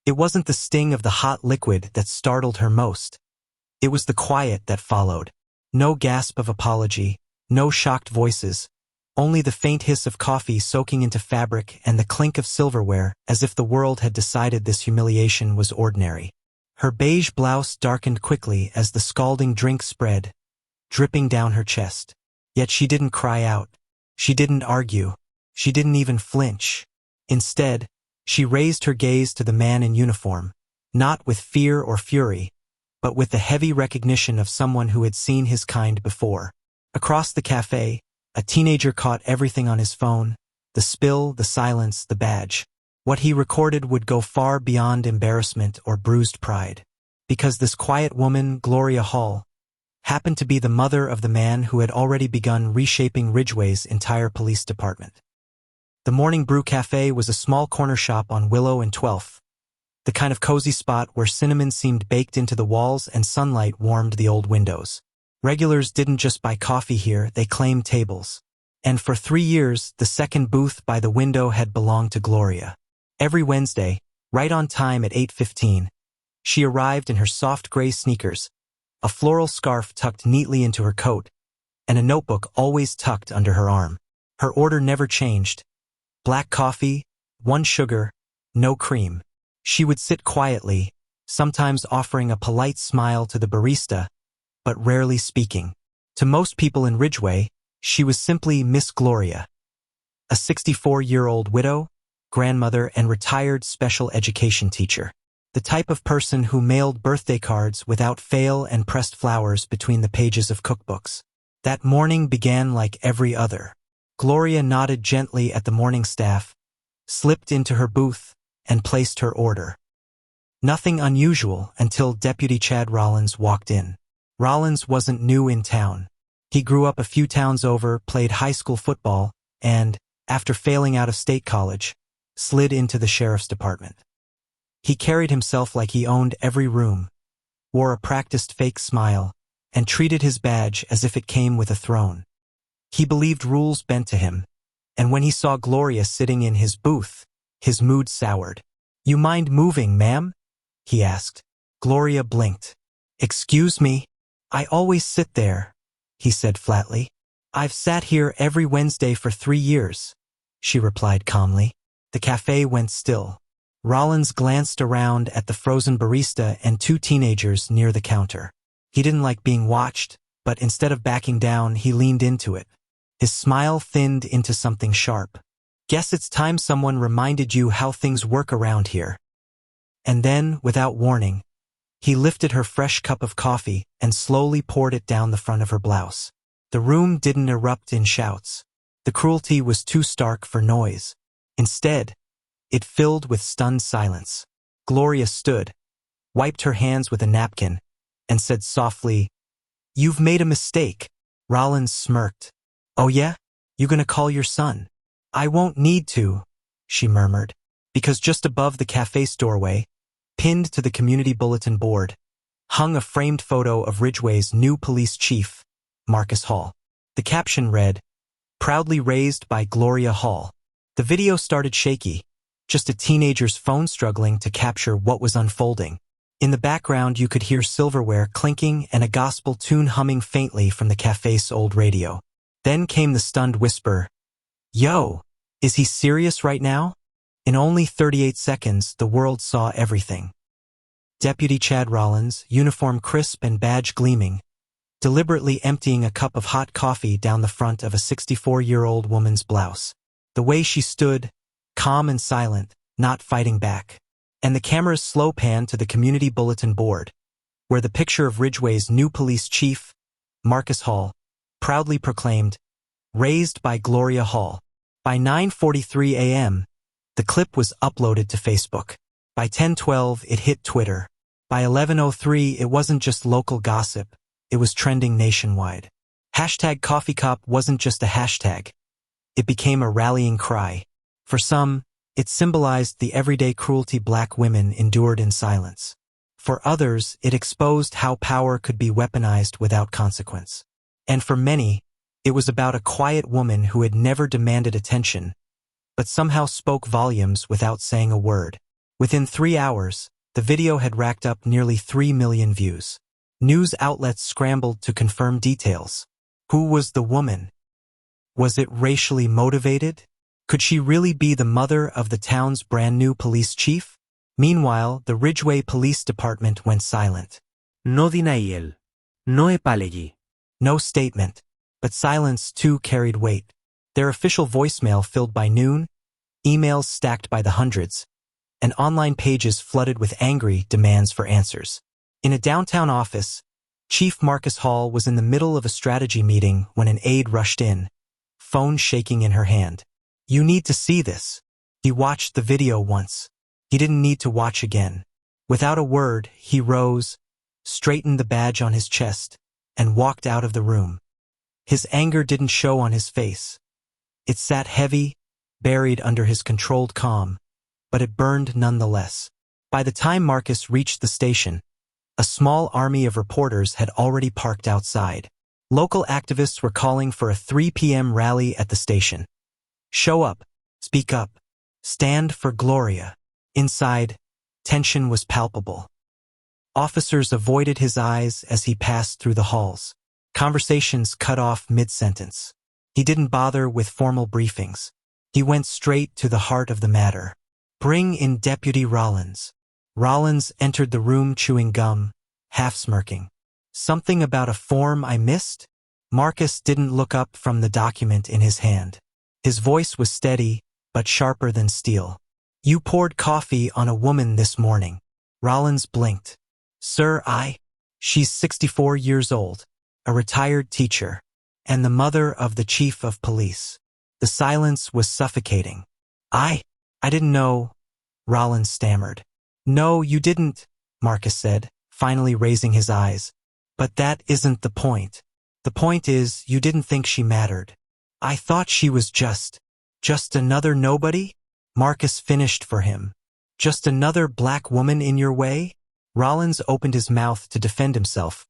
It wasn't the sting of the hot liquid that startled her most. It was the quiet that followed. No gasp of apology, no shocked voices, only the faint hiss of coffee soaking into fabric and the clink of silverware, as if the world had decided this humiliation was ordinary. Her beige blouse darkened quickly as the scalding drink spread, dripping down her chest. Yet she didn't cry out. She didn't argue. She didn't even flinch. Instead, she raised her gaze to the man in uniform, not with fear or fury, but with the heavy recognition of someone who had seen his kind before. Across the cafe, a teenager caught everything on his phone, the spill, the silence, the badge. What he recorded would go far beyond embarrassment or bruised pride. Because this quiet woman, Gloria Hall, happened to be the mother of the man who had already begun reshaping Ridgeway's entire police department. The Morning Brew Cafe was a small corner shop on Willow and 12th, the kind of cozy spot where cinnamon seemed baked into the walls and sunlight warmed the old windows. Regulars didn't just buy coffee here, they claimed tables. And for 3 years, the second booth by the window had belonged to Gloria. Every Wednesday, right on time at 8:15, she arrived in her soft gray sneakers, a floral scarf tucked neatly into her coat, and a notebook always tucked under her arm. Her order never changed. Black coffee, 1 sugar, no cream. She would sit quietly, sometimes offering a polite smile to the barista, but rarely speaking. To most people in Ridgeway, she was simply Miss Gloria, a 64-year-old widow, grandmother, and retired special education teacher. The type of person who mailed birthday cards without fail and pressed flowers between the pages of cookbooks. That morning began like every other. Gloria nodded gently at the morning staff, slipped into her booth, and placed her order. Nothing unusual until Deputy Chad Rollins walked in. Rollins wasn't new in town. He grew up a few towns over, played high school football, and, after failing out of state college, slid into the sheriff's department. He carried himself like he owned every room, wore a practiced fake smile, and treated his badge as if it came with a throne. He believed rules bent to him, and when he saw Gloria sitting in his booth, his mood soured. "You mind moving, ma'am?" he asked. Gloria blinked. "Excuse me? I always sit there," he said flatly. "I've sat here every Wednesday for 3 years," she replied calmly. The cafe went still. Rollins glanced around at the frozen barista and 2 teenagers near the counter. He didn't like being watched, but instead of backing down, he leaned into it. His smile thinned into something sharp. "Guess it's time someone reminded you how things work around here." And then, without warning, he lifted her fresh cup of coffee and slowly poured it down the front of her blouse. The room didn't erupt in shouts. The cruelty was too stark for noise. Instead, it filled with stunned silence. Gloria stood, wiped her hands with a napkin, and said softly, "You've made a mistake." Rollins smirked. "Oh yeah? You gonna call your son?" "I won't need to," she murmured, because just above the cafe's doorway, pinned to the community bulletin board, hung a framed photo of Ridgeway's new police chief, Marcus Hall. The caption read, "Proudly raised by Gloria Hall." The video started shaky, just a teenager's phone struggling to capture what was unfolding. In the background, you could hear silverware clinking and a gospel tune humming faintly from the cafe's old radio. Then came the stunned whisper, "Yo, is he serious right now?" In only 38 seconds, the world saw everything. Deputy Chad Rollins, uniform crisp and badge gleaming, deliberately emptying a cup of hot coffee down the front of a 64-year-old woman's blouse. The way she stood, calm and silent, not fighting back. And the camera's slow pan to the community bulletin board, where the picture of Ridgeway's new police chief, Marcus Hall, proudly proclaimed, "Raised by Gloria Hall." By 9:43 a.m., the clip was uploaded to Facebook. By 10:12, it hit Twitter. By 11:03, it wasn't just local gossip, it was trending nationwide. #CoffeeCop wasn't just a hashtag. It became a rallying cry. For some, it symbolized the everyday cruelty Black women endured in silence. For others, it exposed how power could be weaponized without consequence. And for many, it was about a quiet woman who had never demanded attention, but somehow spoke volumes without saying a word. Within 3 hours, the video had racked up nearly 3 million views. News outlets scrambled to confirm details. Who was the woman? Was it racially motivated? Could she really be the mother of the town's brand-new police chief? Meanwhile, the Ridgeway Police Department went silent. No denial. No apology. No statement. But silence, too, carried weight. Their official voicemail filled by noon, emails stacked by the hundreds, and online pages flooded with angry demands for answers. In a downtown office, Chief Marcus Hall was in the middle of a strategy meeting when an aide rushed in, phone shaking in her hand. "You need to see this." He watched the video once. He didn't need to watch again. Without a word, he rose, straightened the badge on his chest, and walked out of the room. His anger didn't show on his face. It sat heavy, buried under his controlled calm, but it burned nonetheless. By the time Marcus reached the station, a small army of reporters had already parked outside. Local activists were calling for a 3 p.m. rally at the station. Show up, speak up, stand for Gloria. Inside, tension was palpable. Officers avoided his eyes as he passed through the halls. Conversations cut off mid-sentence. He didn't bother with formal briefings. He went straight to the heart of the matter. "Bring in Deputy Rollins." Rollins entered the room chewing gum, half-smirking. "Something about a form I missed?" Marcus didn't look up from the document in his hand. His voice was steady, but sharper than steel. "You poured coffee on a woman this morning." Rollins blinked. "Sir, She's 64 years old, a retired teacher, and the mother of the chief of police." The silence was suffocating. I didn't know," Rollins stammered. "No, you didn't," Marcus said, finally raising his eyes. "But that isn't the point. The point is, you didn't think she mattered. I thought she was just another nobody?" Marcus finished for him. "Just another black woman in your way?" Rollins opened his mouth to defend himself,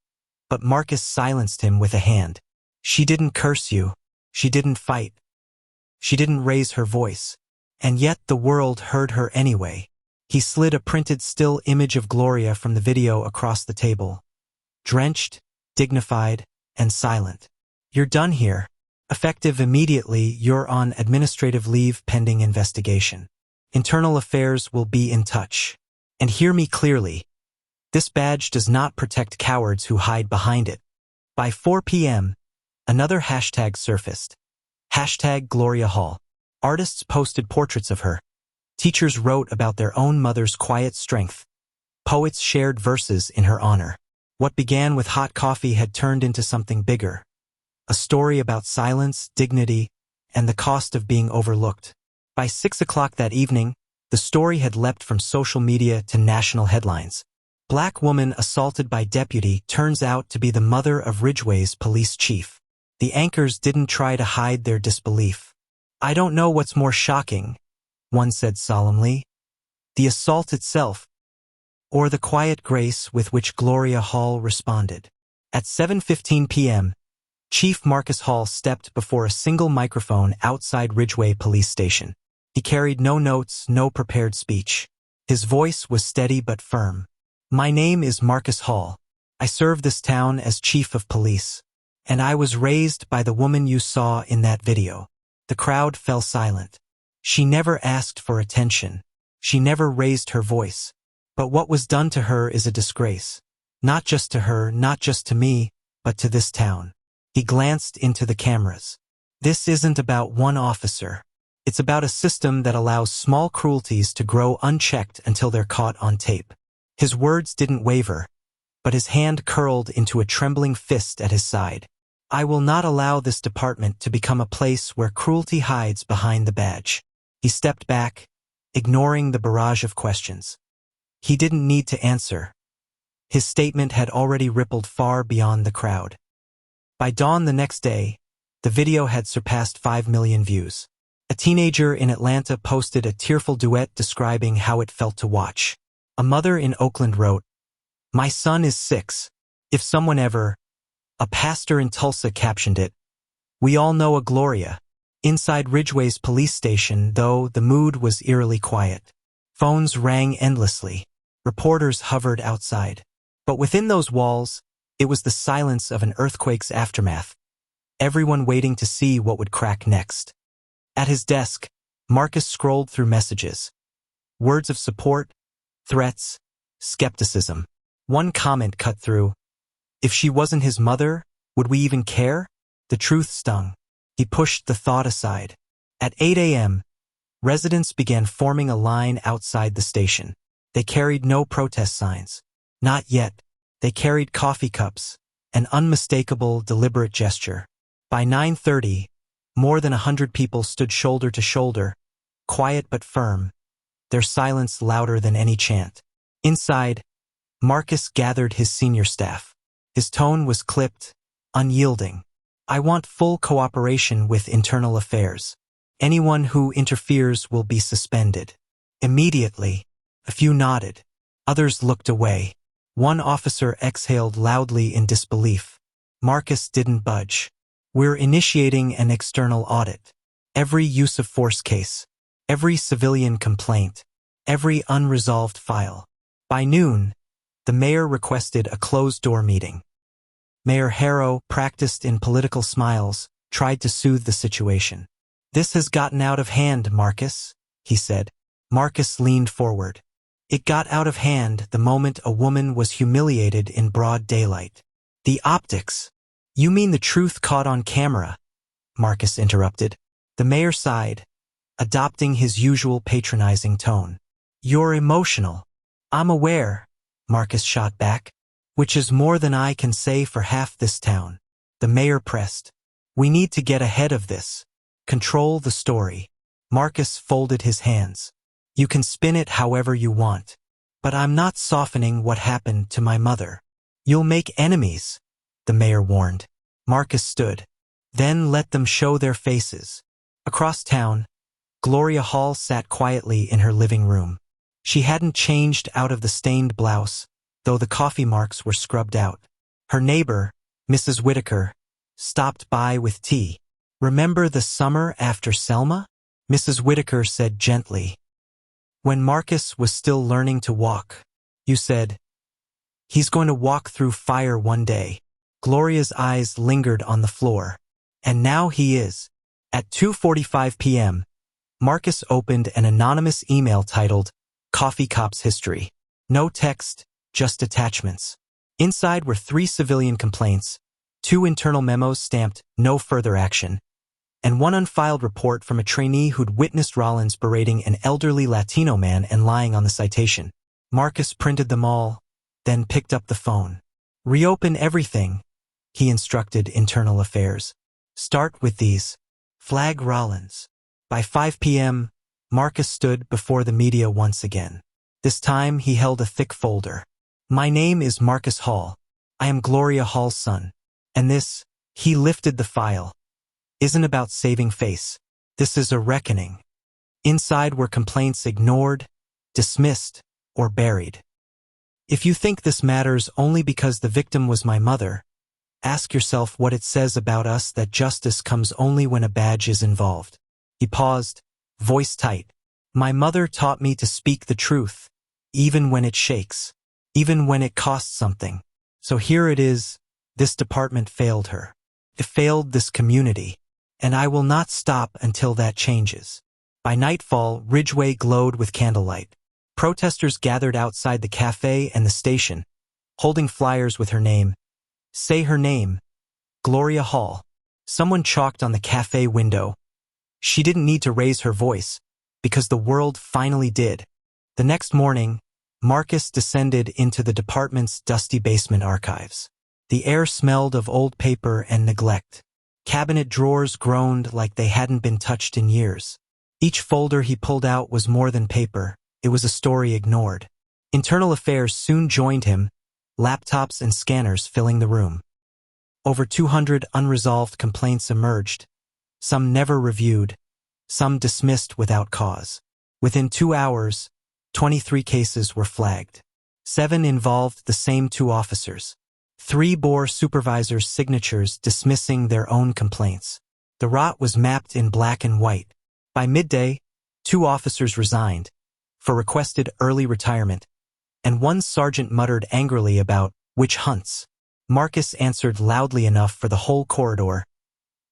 but Marcus silenced him with a hand. "She didn't curse you. She didn't fight. She didn't raise her voice. And yet the world heard her anyway." He slid a printed still image of Gloria from the video across the table. Drenched, dignified, and silent. "You're done here. Effective immediately, you're on administrative leave pending investigation. Internal Affairs will be in touch. And hear me clearly. This badge does not protect cowards who hide behind it." By 4 p.m., another hashtag surfaced. #Gloria Hall. Artists posted portraits of her. Teachers wrote about their own mother's quiet strength. Poets shared verses in her honor. What began with hot coffee had turned into something bigger. A story about silence, dignity, and the cost of being overlooked. By 6 o'clock that evening, the story had leapt from social media to national headlines. Black woman assaulted by deputy turns out to be the mother of Ridgeway's police chief. The anchors didn't try to hide their disbelief. "I don't know what's more shocking," one said solemnly, "the assault itself, or the quiet grace with which Gloria Hall responded." At 7:15 p.m., Chief Marcus Hall stepped before a single microphone outside Ridgeway Police Station. He carried no notes, no prepared speech. His voice was steady but firm. "My name is Marcus Hall. I serve this town as chief of police. And I was raised by the woman you saw in that video." The crowd fell silent. She never asked for attention. She never raised her voice. But what was done to her is a disgrace. Not just to her, not just to me, but to this town. He glanced into the cameras. This isn't about one officer. It's about a system that allows small cruelties to grow unchecked until they're caught on tape. His words didn't waver, but his hand curled into a trembling fist at his side. "I will not allow this department to become a place where cruelty hides behind the badge." He stepped back, ignoring the barrage of questions. He didn't need to answer. His statement had already rippled far beyond the crowd. By dawn the next day, the video had surpassed 5 million views. A teenager in Atlanta posted a tearful duet describing how it felt to watch. A mother in Oakland wrote, "My son is 6. If someone ever..." A pastor in Tulsa captioned it, "We all know a Gloria." Inside Ridgeway's police station, though, the mood was eerily quiet. Phones rang endlessly. Reporters hovered outside. But within those walls, it was the silence of an earthquake's aftermath. Everyone waiting to see what would crack next. At his desk, Marcus scrolled through messages. Words of support, threats, skepticism. One comment cut through. If she wasn't his mother, would we even care? The truth stung. He pushed the thought aside. At 8 a.m., residents began forming a line outside the station. They carried no protest signs. Not yet. They carried coffee cups, an unmistakable, deliberate gesture. By 9:30, more than 100 people stood shoulder to shoulder, quiet but firm, their silence louder than any chant. Inside, Marcus gathered his senior staff. His tone was clipped, unyielding. I want full cooperation with internal affairs. Anyone who interferes will be suspended. Immediately, a few nodded. Others looked away. One officer exhaled loudly in disbelief. Marcus didn't budge. We're initiating an external audit. Every use of force case, every civilian complaint, every unresolved file. By noon, the mayor requested a closed-door meeting. Mayor Harrow, practiced in political smiles, tried to soothe the situation. This has gotten out of hand, Marcus, he said. Marcus leaned forward. It got out of hand the moment a woman was humiliated in broad daylight. The optics. You mean the truth caught on camera? Marcus interrupted. The mayor sighed, adopting his usual patronizing tone. You're emotional. I'm aware, Marcus shot back, which is more than I can say for half this town. The mayor pressed. We need to get ahead of this. Control the story. Marcus folded his hands. You can spin it however you want. But I'm not softening what happened to my mother. You'll make enemies, the mayor warned. Marcus stood. Then let them show their faces. Across town, Gloria Hall sat quietly in her living room. She hadn't changed out of the stained blouse, though the coffee marks were scrubbed out. Her neighbor, Mrs. Whitaker, stopped by with tea. Remember the summer after Selma? Mrs. Whitaker said gently. When Marcus was still learning to walk, you said, he's going to walk through fire one day. Gloria's eyes lingered on the floor. And now he is. At 2:45 p.m., Marcus opened an anonymous email titled, Coffee Cop's History. No text, just attachments. Inside were 3 civilian complaints, 2 internal memos stamped, no further action, and 1 unfiled report from a trainee who'd witnessed Rollins berating an elderly Latino man and lying on the citation. Marcus printed them all, then picked up the phone. Reopen everything, he instructed Internal Affairs. Start with these. Flag Rollins. By 5 p.m., Marcus stood before the media once again. This time he held a thick folder. My name is Marcus Hall. I am Gloria Hall's son. And this, he lifted the file, isn't about saving face. This is a reckoning. Inside were complaints ignored, dismissed, or buried. If you think this matters only because the victim was my mother, ask yourself what it says about us that justice comes only when a badge is involved. He paused, voice tight. My mother taught me to speak the truth, even when it shakes, even when it costs something. So here it is, this department failed her. It failed this community. And I will not stop until that changes. By nightfall, Ridgeway glowed with candlelight. Protesters gathered outside the cafe and the station, holding flyers with her name. Say her name. Gloria Hall. Someone chalked on the cafe window. She didn't need to raise her voice, because the world finally did. The next morning, Marcus descended into the department's dusty basement archives. The air smelled of old paper and neglect. Cabinet drawers groaned like they hadn't been touched in years. Each folder he pulled out was more than paper, it was a story ignored. Internal Affairs soon joined him, laptops and scanners filling the room. Over 200 unresolved complaints emerged, some never reviewed, some dismissed without cause. Within 2 hours, 23 cases were flagged. 7 involved the same 2 officers. 3 bore supervisors' signatures dismissing their own complaints. The rot was mapped in black and white. By midday, 2 officers resigned. for requested early retirement, and one sergeant muttered angrily about witch hunts. Marcus answered loudly enough for the whole corridor.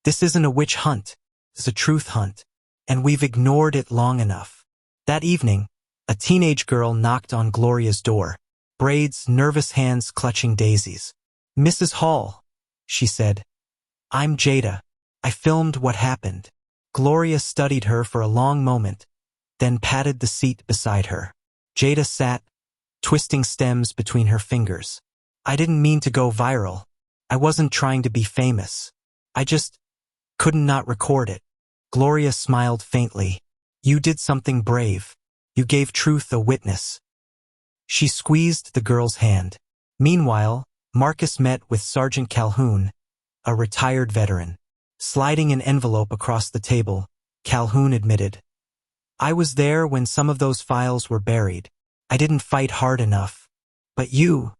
This isn't a witch hunt, it's a truth hunt, and we've ignored it long enough. That evening, a teenage girl knocked on Gloria's door, braids, nervous hands clutching daisies. "Mrs. Hall," she said. "I'm Jada. I filmed what happened." Gloria studied her for a long moment, then patted the seat beside her. Jada sat, twisting stems between her fingers. "I didn't mean to go viral. I wasn't trying to be famous. I just couldn't not record it." Gloria smiled faintly. "You did something brave. You gave truth a witness." She squeezed the girl's hand. Meanwhile, Marcus met with Sergeant Calhoun, a retired veteran. Sliding an envelope across the table, Calhoun admitted, "I was there when some of those files were buried. I didn't fight hard enough. But you,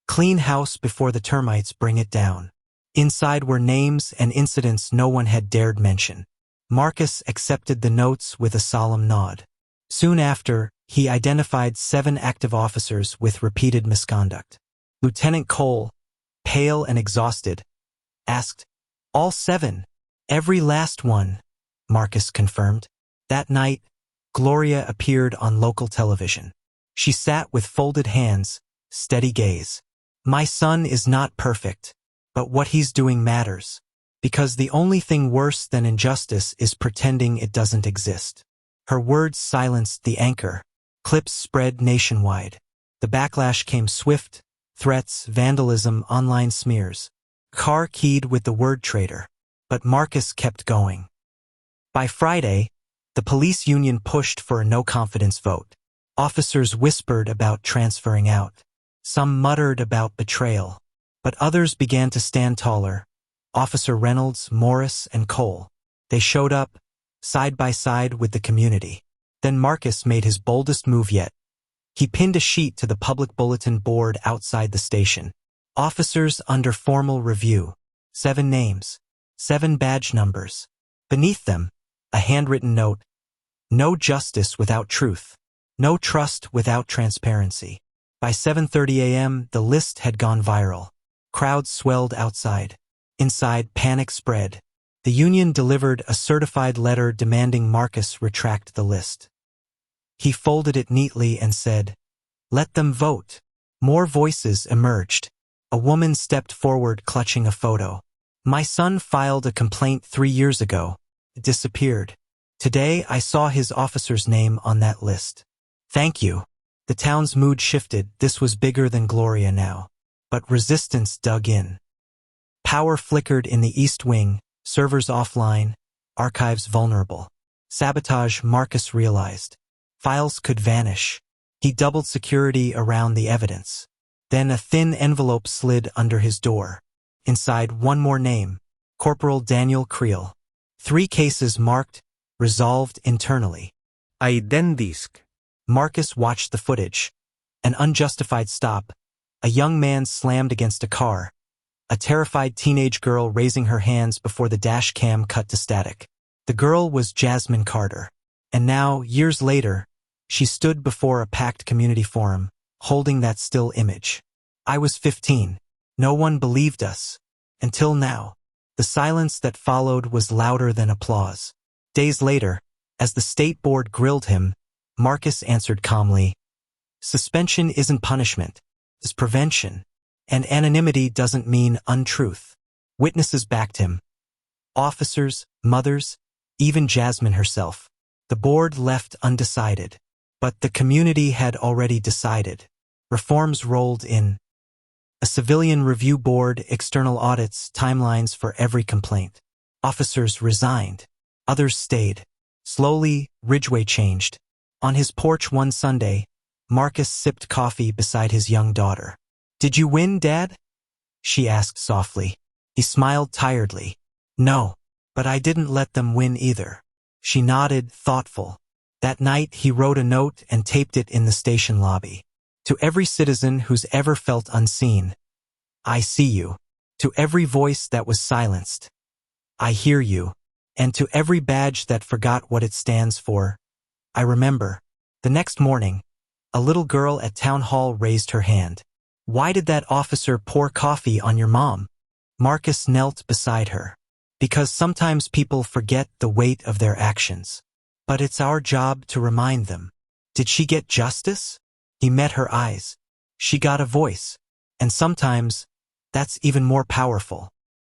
clean house before the termites bring it down." Inside were names and incidents no one had dared mention. Marcus accepted the notes with a solemn nod. Soon after, he identified 7 active officers with repeated misconduct. Lieutenant Cole, pale and exhausted, asked, "All 7? "Every last one," Marcus confirmed. That night, Gloria appeared on local television. She sat with folded hands, steady gaze. "My son is not perfect, but what he's doing matters. Because the only thing worse than injustice is pretending it doesn't exist." Her words silenced the anchor. Clips spread nationwide. The backlash came swift: threats, vandalism, online smears. Carr keyed with the word traitor. But Marcus kept going. By Friday, the police union pushed for a no-confidence vote. Officers whispered about transferring out. Some muttered about betrayal. But others began to stand taller. Officer Reynolds, Morris, and Cole. They showed up, side by side with the community. Then Marcus made his boldest move yet. He pinned a sheet to the public bulletin board outside the station. "Officers under formal review. 7 names. 7 badge numbers." Beneath them, a handwritten note. "No justice without truth. No trust without transparency." By 7:30 a.m., the list had gone viral. Crowds swelled outside. Inside, panic spread. The union delivered a certified letter demanding Marcus retract the list. He folded it neatly and said, "Let them vote." More voices emerged. A woman stepped forward clutching a photo. "My son filed a complaint 3 years ago. It disappeared. Today I saw his officer's name on that list. Thank you." The town's mood shifted. This was bigger than Gloria now. But resistance dug in. Power flickered in the East Wing, servers offline, archives vulnerable. Sabotage, Marcus realized. Files could vanish. He doubled security around the evidence. Then a thin envelope slid under his door. Inside, one more name: Corporal Daniel Creel. 3 cases marked, resolved internally. Identisk. Marcus watched the footage. An unjustified stop. A young man slammed against a car. A terrified teenage girl raising her hands before the dash cam cut to static. The girl was Jasmine Carter. And now, years later, she stood before a packed community forum, holding that still image. "I was 15. No one believed us. Until now." The silence that followed was louder than applause. Days later, as the state board grilled him, Marcus answered calmly, "Suspension isn't punishment, it's prevention. And anonymity doesn't mean untruth." Witnesses backed him. Officers, mothers, even Jasmine herself. The board left undecided. But the community had already decided. Reforms rolled in. A civilian review board, external audits, timelines for every complaint. Officers resigned. Others stayed. Slowly, Ridgway changed. On his porch one Sunday, Marcus sipped coffee beside his young daughter. "Did you win, Dad?" she asked softly. He smiled tiredly. "No, but I didn't let them win either." She nodded, thoughtful. That night, he wrote a note and taped it in the station lobby. "To every citizen who's ever felt unseen, I see you. To every voice that was silenced, I hear you. And to every badge that forgot what it stands for, I remember." The next morning, a little girl at town hall raised her hand. Why did that officer pour coffee on your mom? Marcus knelt beside her. Because sometimes people forget the weight of their actions. But it's our job to remind them. Did she get justice? He met her eyes. She got a voice. And sometimes, that's even more powerful.